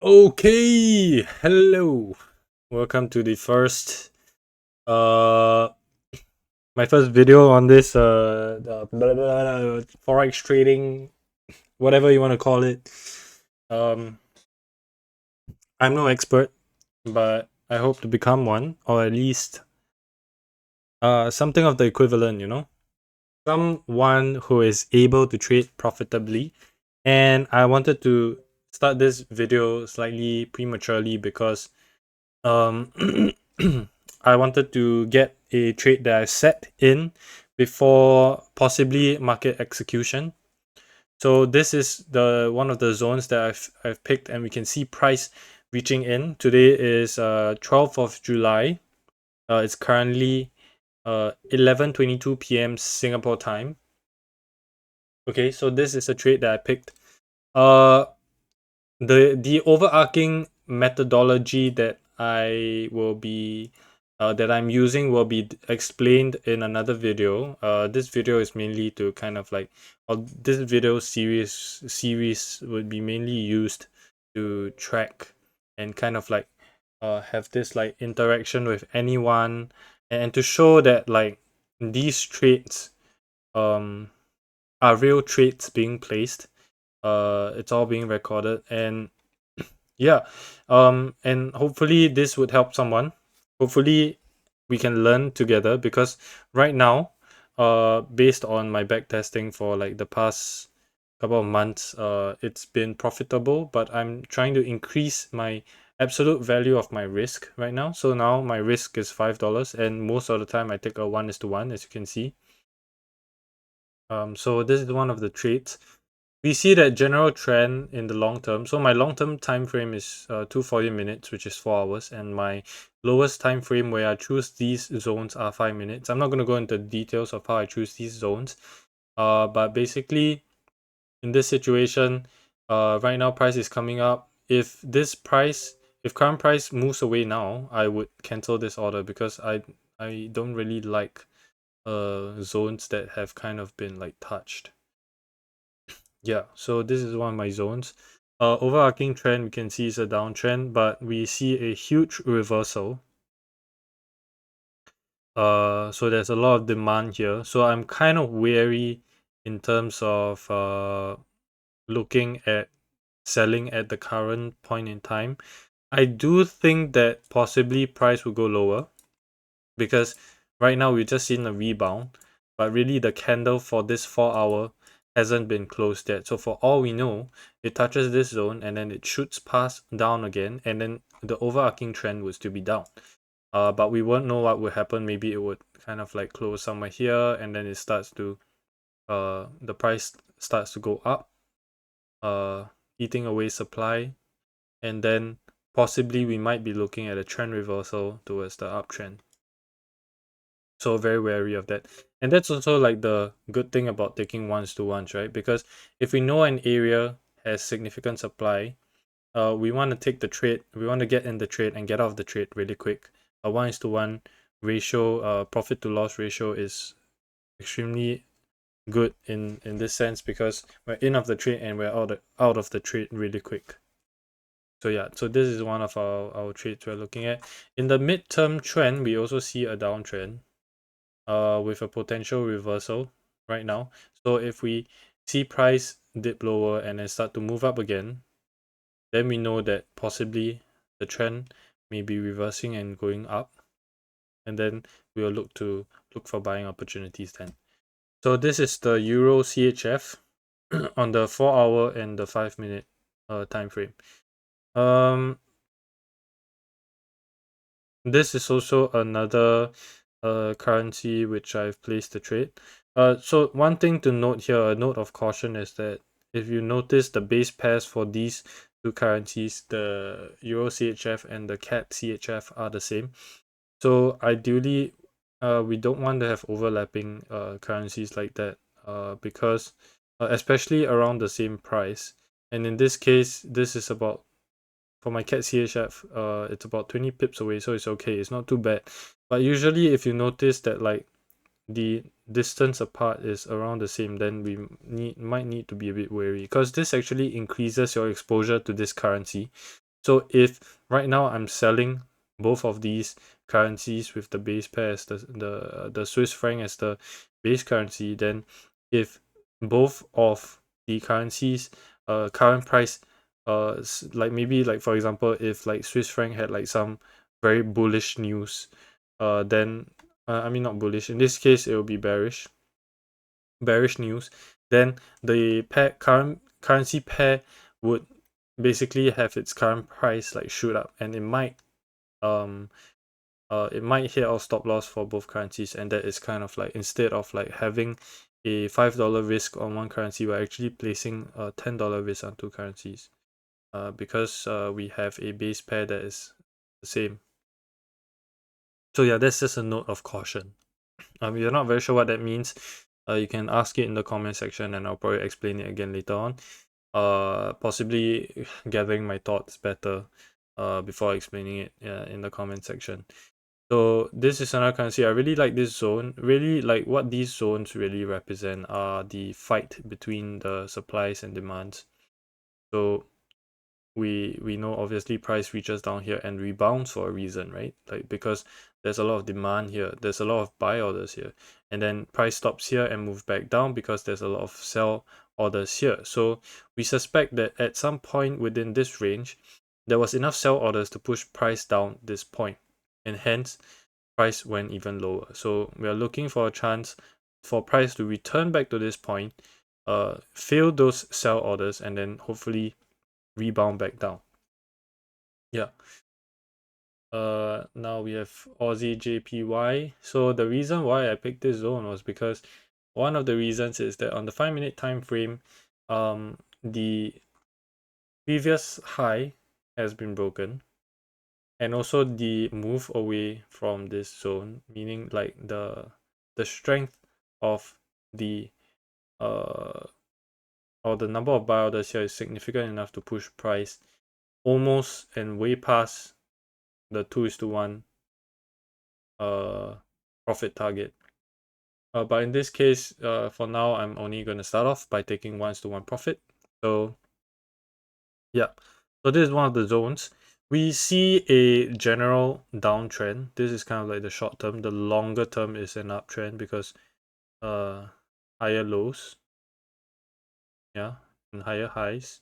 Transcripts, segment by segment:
Okay, hello. Welcome to the first uh my first video on this Forex trading, whatever you want to call it. Um I'm no expert, but I hope to become one, or at least something of the equivalent. Someone who is able to trade profitably. And I wanted to start this video slightly prematurely because Um, I wanted to get a trade that I set in before possibly market execution. So this is the one of the zones that I've picked, and we can see price reaching in. Today is 12th of July. It's currently 11:22 p.m. Singapore time. Okay, so this is a trade that I picked. Uh, the overarching methodology that I'm using will be explained in another video. This video is mainly to kind of like, or this video series would be mainly used to track and kind of like have this like interaction with anyone, and to show that like these traits um are real traits being placed. It's all being recorded, and yeah, and hopefully this would help someone. Hopefully we can learn together, because right now, based on my back testing for like the past couple of months, it's been profitable, but I'm trying to increase my absolute value of my risk right now. So now my risk is $5, and most of the time I take a 1:1, as you can see. So this is one of the traits. We see that general trend in the long term. So my long term time frame is 240 minutes, which is 4 hours, and my lowest time frame where I choose these zones are 5 minutes. I'm not going to go into details of how I choose these zones, but basically in this situation, right now price is coming up. If current price moves away now, I would cancel this order, because I don't really like zones that have kind of been like touched. Yeah, so this is one of my zones. Overarching trend we can see is a downtrend, but we see a huge reversal. So there's a lot of demand here. So I'm kind of wary in terms of looking at selling at the current point in time. I do think that possibly price will go lower, because right now we've just seen a rebound, but really the candle for this 4 hour hasn't been closed yet. So for all we know, it touches this zone and then it shoots past down again, and then the overarching trend would still be down. But we won't know what would happen. Maybe it would kind of like close somewhere here, and then it starts to the price starts to go up, uh eating away supply, and then possibly we might be looking at a trend reversal towards the uptrend. So very wary of that. And that's also like the good thing about taking ones to ones, right? Because if we know an area has significant supply, we want to take the trade, we want to get in the trade and get out of the trade really quick. A 1:1 ratio, profit to loss ratio is extremely good in this sense, because we're in of the trade and we're out of the trade really quick. So yeah, so this is one of our trades we're looking at. In the midterm trend, we also see a downtrend with a potential reversal right now. So if we see price dip lower and then start to move up again, then we know that possibly the trend may be reversing and going up, and then we'll look for buying opportunities then. So this is the Euro CHF on the 4 hour and the 5 minute time frame. This is also another currency which I've placed the trade. So one thing to note here, a note of caution, is that if you notice the base pairs for these two currencies, the Euro CHF and the CAD CHF, are the same. So ideally, we don't want to have overlapping currencies like that, because especially around the same price. And in this case, this is about, for my CAD CHF, it's about 20 pips away, so it's okay. It's not too bad. But usually, if you notice that like the distance apart is around the same, then we might need to be a bit wary, because this actually increases your exposure to this currency. So if right now I'm selling both of these currencies with the base pair as the Swiss franc as the base currency, then if both of the currencies current price like maybe like for example if like Swiss franc had like some very bullish news, then I mean not bullish, in this case it will be bearish news, then the current currency pair would basically have its current price like shoot up, and um it might hit our stop loss for both currencies, and that is kind of like, instead of like having a $5 risk on one currency, we're actually placing a $10 risk on two currencies, because we have a base pair that is the same. So yeah, that's just a note of caution. You're not very sure what that means, you can ask it in the comment section and I'll probably explain it again later on. Possibly gathering my thoughts better before explaining it in the comment section. So this is another currency. I really like this zone. Really like what these zones really represent are the fight between the supplies and demands. So we know obviously price reaches down here and rebounds for a reason, right? Like because there's a lot of demand here, there's a lot of buy orders here, and then price stops here and move back down because there's a lot of sell orders here. So we suspect that at some point within this range there was enough sell orders to push price down this point, and hence price went even lower. So we are looking for a chance for price to return back to this point, fill those sell orders, and then hopefully rebound back down. Yeah. Now we have Aussie JPY. So the reason why I picked this zone was because one of the reasons is that on the 5-minute time frame, the previous high has been broken, and also the move away from this zone, meaning like the strength of the uh or the number of buy orders here is significant enough to push price almost and way past the 2:1 profit target. But in this case, for now, I'm only going to start off by taking 1:1 profit. So yeah, so this is one of the zones. We see a general downtrend. This is kind of like the short term. The longer term is an uptrend because uh higher lows, yeah, and higher highs.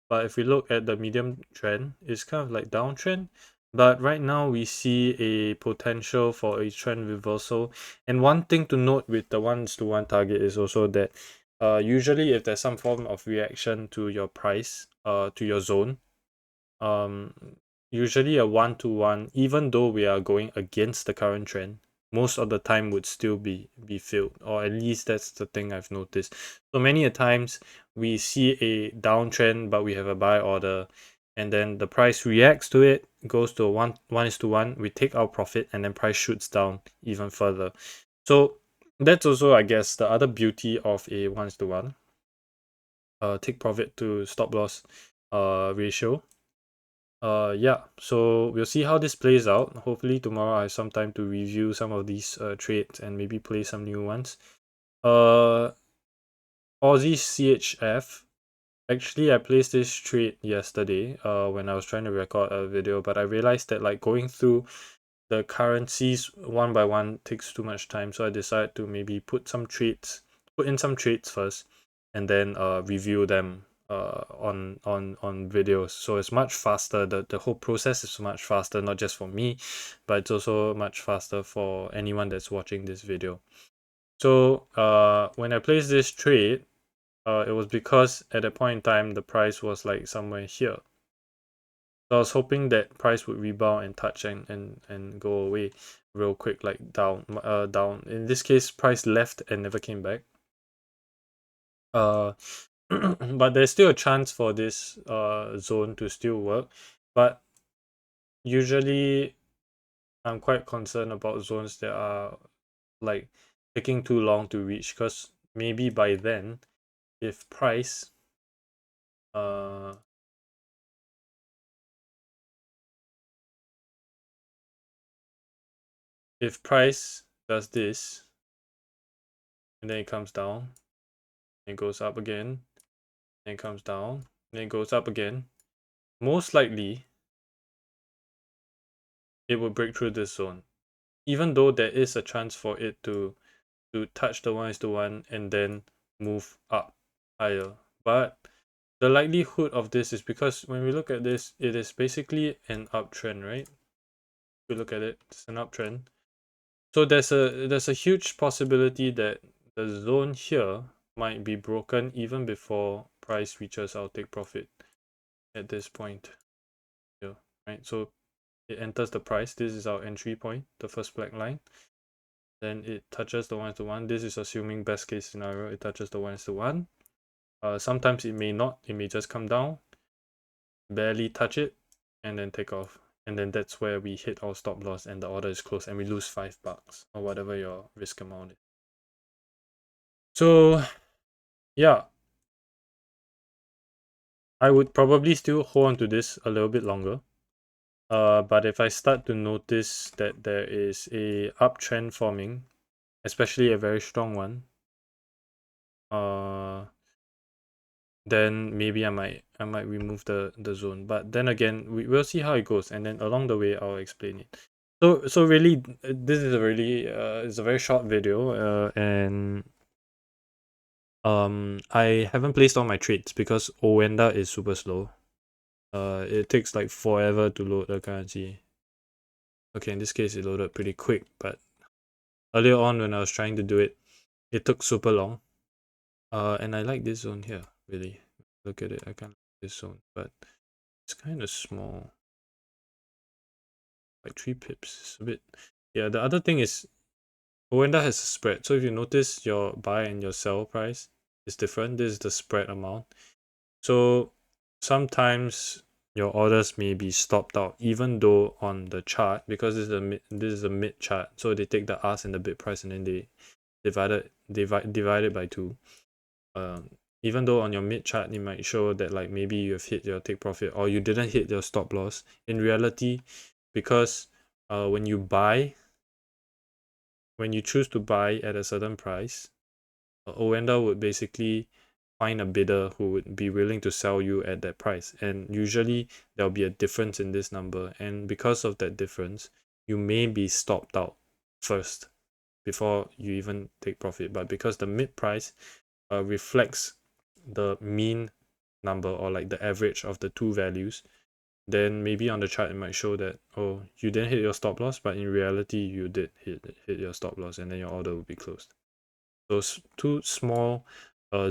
But if we look at the medium trend, it's kind of like downtrend. But right now we see a potential for a trend reversal. And one thing to note with the 1:1 target is also that usually if there's some form of reaction to your price, to your zone, um usually a 1:1, even though we are going against the current trend, most of the time would still be filled, or at least that's the thing I've noticed. So many a times we see a downtrend but we have a buy order, and then the price reacts to it, goes to a 1:1, we take our profit, and then price shoots down even further. So that's also, I guess, the other beauty of a 1:1 take profit to stop loss ratio. Yeah, so we'll see how this plays out. Hopefully tomorrow I have some time to review some of these trades and maybe play some new ones. Uh, Aussie CHF. Actually, I placed this trade yesterday when I was trying to record a video, but I realized that like going through the currencies one by one takes too much time, so I decided to maybe put in some trades first, and then review them on videos. So it's much faster. The whole process is much faster, not just for me, but it's also much faster for anyone that's watching this video. So when I placed this trade, it was because at that point in time the price was like somewhere here. So I was hoping that price would rebound and touch and go away real quick, like down. In this case, price left and never came back. Uh, but there's still a chance for this zone to still work. But usually, I'm quite concerned about zones that are like taking too long to reach, because maybe by then, if price uh if price does this and then it comes down, it goes up again, then it comes down, then it goes up again, most likely it would break through this zone, even though there is a chance for it to touch the 1:1 and then move up higher. But the likelihood of this is because when we look at this, it is basically an uptrend, right? If we look at it, it's an uptrend. So there's a huge possibility that the zone here might be broken even before price reaches our take profit at this point here, right? So it enters the price. This is our entry point, the first black line. Then it touches the 1:1. This is assuming best case scenario, it touches the 1:1. Sometimes it may not, it may just come down, barely touch it, and then take off. And then that's where we hit our stop loss and the order is closed and we lose $5 or whatever your risk amount is. So yeah, I would probably still hold on to this a little bit longer. But if I start to notice that there is a uptrend forming, especially a very strong one, then maybe I might remove the zone. But then again, we'll see how it goes, and then along the way I'll explain it. So really, this is a really it's a very short video, and I haven't placed all my trades because Owenda is super slow. It takes like forever to load the currency. Okay, in this case it loaded pretty quick, but earlier on when I was trying to do it, it took super long. And I like this zone here, really. Look at it, I kind of like this zone, but it's kind of small. Like 3 pips. It's a bit. Yeah, the other thing is Owenda has a spread. So if you notice your buy and your sell price is different, this is the spread amount. So sometimes your orders may be stopped out, even though on the chart, because this is a mid chart, so they take the ask and the bid price and then they divide it by 2. Even though on your mid chart it might show that like maybe you have hit your take profit or you didn't hit your stop loss. In reality, because when you choose to buy at a certain price, Owenda would basically find a bidder who would be willing to sell you at that price, and usually there'll be a difference in this number, and because of that difference you may be stopped out first before you even take profit. But because the mid price reflects the mean number or like the average of the two values, then maybe on the chart it might show that, oh, you didn't hit your stop loss, but in reality you did hit your stop loss, and then your order will be closed. Those too small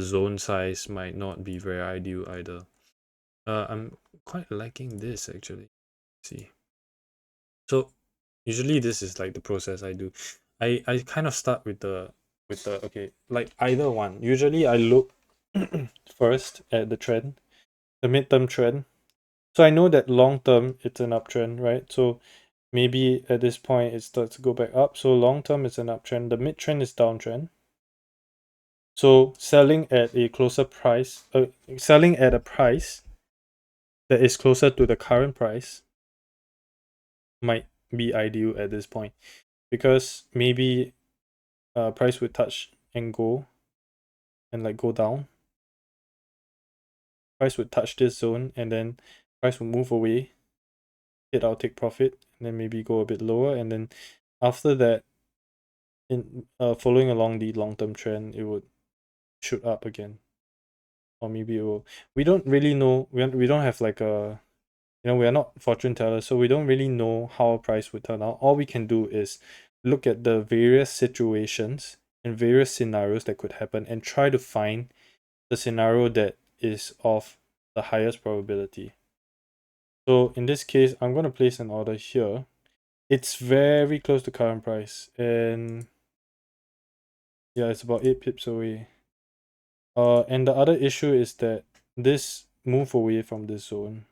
zone size might not be very ideal either. I'm quite liking this actually. Let's see. So usually this is like the process I do. I kind of start with the okay, like either one. Usually I look first at the trend, the midterm trend. So I know that long term it's an uptrend, right? So maybe at this point it starts to go back up. So long term it's an uptrend. The mid trend is downtrend. So selling at a closer price, selling at a price that is closer to the current price might be ideal at this point, because maybe price would touch and go and like go down. Price would touch this zone and then price will move away, hit our take profit, and then maybe go a bit lower, and then after that, in following along the long-term trend, it would shoot up again, or maybe it will. We don't really know. We don't have like a, we are not fortune tellers, so we don't really know how a price would turn out. All we can do is look at the various situations and various scenarios that could happen and try to find the scenario that is of the highest probability. So in this case, I'm going to place an order here. It's very close to current price, and yeah, it's about 8 pips away. And the other issue is that this move away from this zone,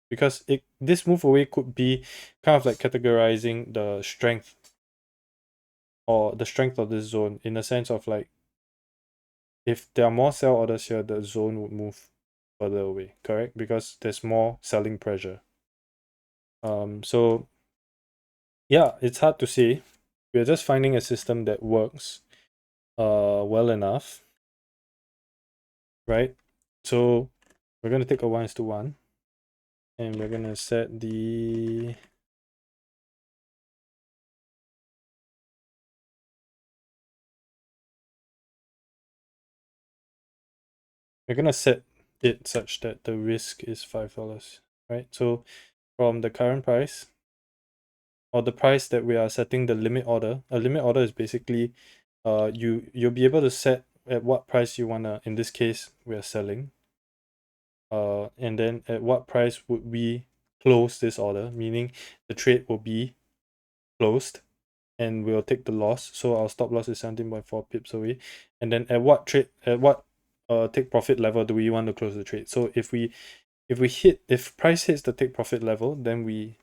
because this move away could be kind of like categorizing the strength of this zone, in the sense of like, if there are more sell orders here, the zone would move further away, correct? Because there's more selling pressure. So yeah, it's hard to say. We're just finding a system that works well enough, right? So we're gonna take a 1:1 and we're gonna set the we're gonna set it such that the risk is $5, right? So from the current price, or the price that we are setting the limit order. A limit order is basically you'll be able to set at what price you wanna, in this case we are selling, and then at what price would we close this order, meaning the trade will be closed and we'll take the loss. So our stop loss is 17.4 pips away. And then at what take profit level do we want to close the trade? So if price hits the take profit level, then we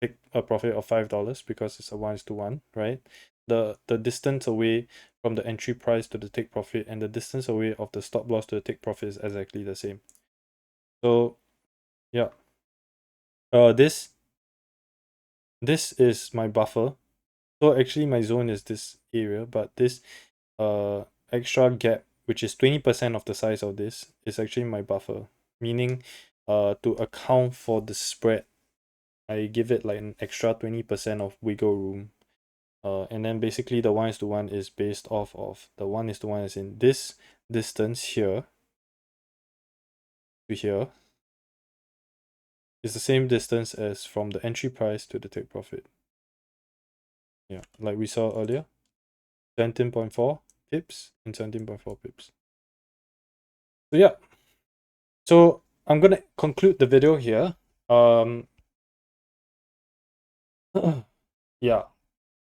take a profit of $5 because it's a 1:1, right? The distance away from the entry price to the take profit and the distance away of the stop loss to the take profit is exactly the same. So yeah, this is my buffer. So actually my zone is this area, but this extra gap, which is 20% of the size of this, is actually my buffer. Meaning to account for the spread, I give it like an extra 20% of wiggle room. And then basically the 1:1 is based off of the 1:1 is in this distance here to here is the same distance as from the entry price to the take profit. Yeah, like we saw earlier, 17.4 pips and 17.4 pips. So yeah, so I'm gonna conclude the video here. Yeah,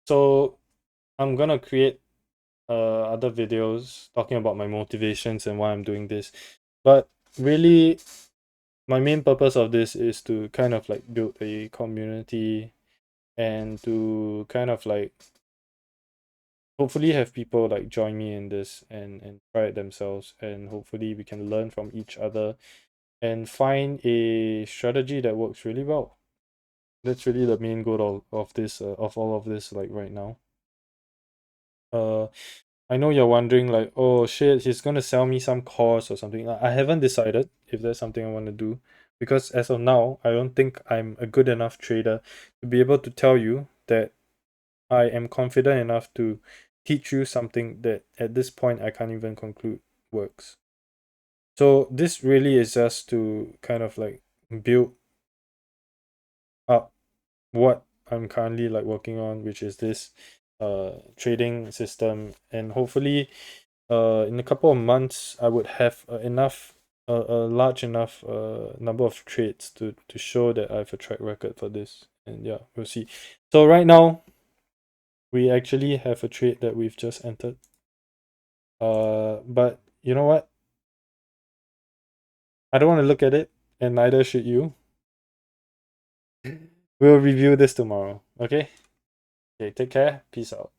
so I'm gonna create other videos talking about my motivations and why I'm doing this, but really my main purpose of this is to kind of like build a community and to kind of like hopefully have people like join me in this and try it themselves, and hopefully we can learn from each other and find a strategy that works really well. That's really the main goal of this of all of this like right now. I know you're wondering like, oh shit, he's gonna sell me some course or something. I haven't decided if there's something I want to do, because as of now I don't think I'm a good enough trader to be able to tell you that I am confident enough to teach you something that at this point I can't even conclude works. So this really is just to kind of like build up what I'm currently like working on, which is this trading system, and hopefully in a couple of months I would have a large enough number of trades to show that I have a track record for this. And yeah, we'll see. So right now we actually have a trade that we've just entered, but you know what, I don't want to look at it, and neither should you. We'll review this tomorrow. Okay, take care, peace out.